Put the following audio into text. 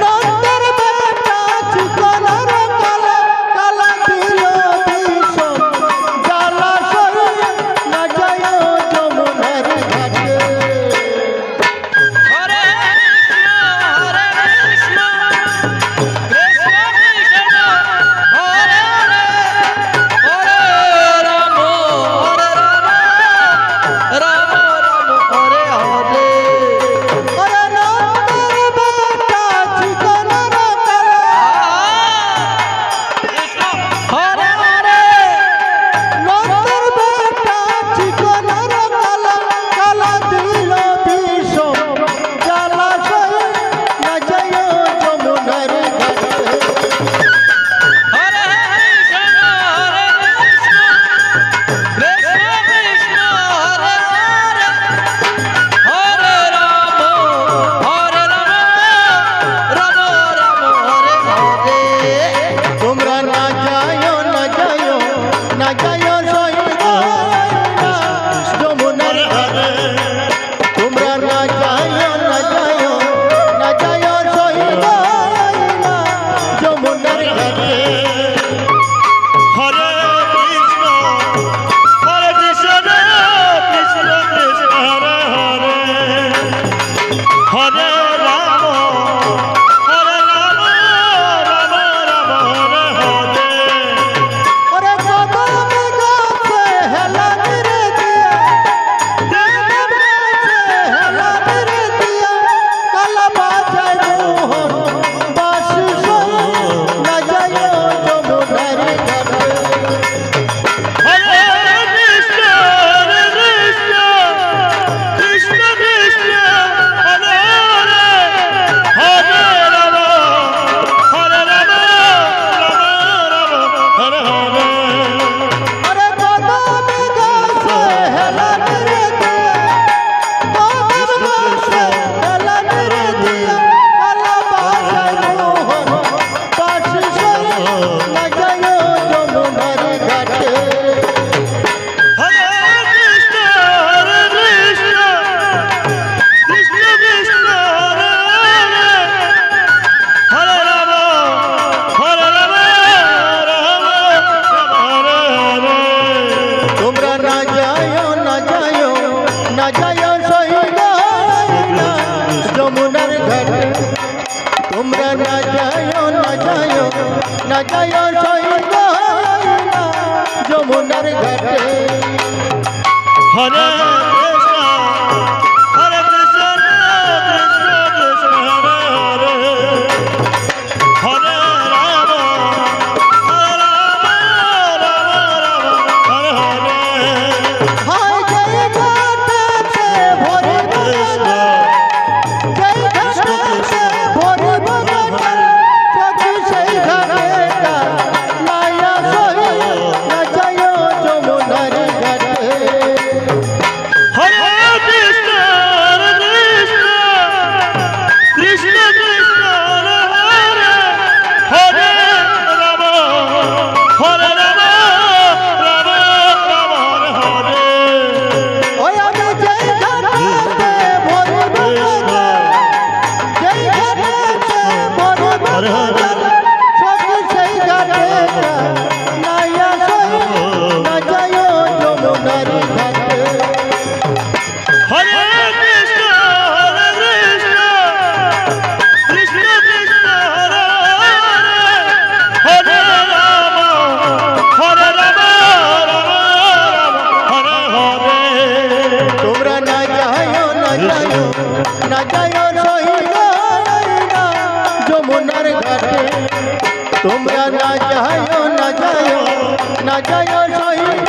নন্দে না যায় সহিত যমুনার ঘাটে। হরে কৃষ্ণ হরে কৃষ্ণ কৃষ্ণ কৃষ্ণ হরে হরে হরে রাম হরে রাম রাম রাম হরে হরে। হায় জয় ঘাটেতে ভরে কৃষ্ণ জয় ঘাটেতে ভরে ভজন সখী সেই ঘাটেটা মায়া সহি না যায় যমুনার ঘাটে। হরে কৃষ্ণ কৃষ্ণ কৃষ্ণ হরে হরে হরে রাম রাম রাম হরে হরে। ওই আমি জয় ঘাটেতে ভরে ভজন জয় ঘাটেতে ভরে ভজন সখী সেই ঘাটেটা মায়া সহি না যায় যমুনার ঘাটে। হরে কৃষ্ণ কৃষ্ণ কৃষ্ণ হরে হরে হরে রাম হরে হরে। তোমরা না যায় সহিত যমুনার ঘাটে। তোমরা না যায় সহিত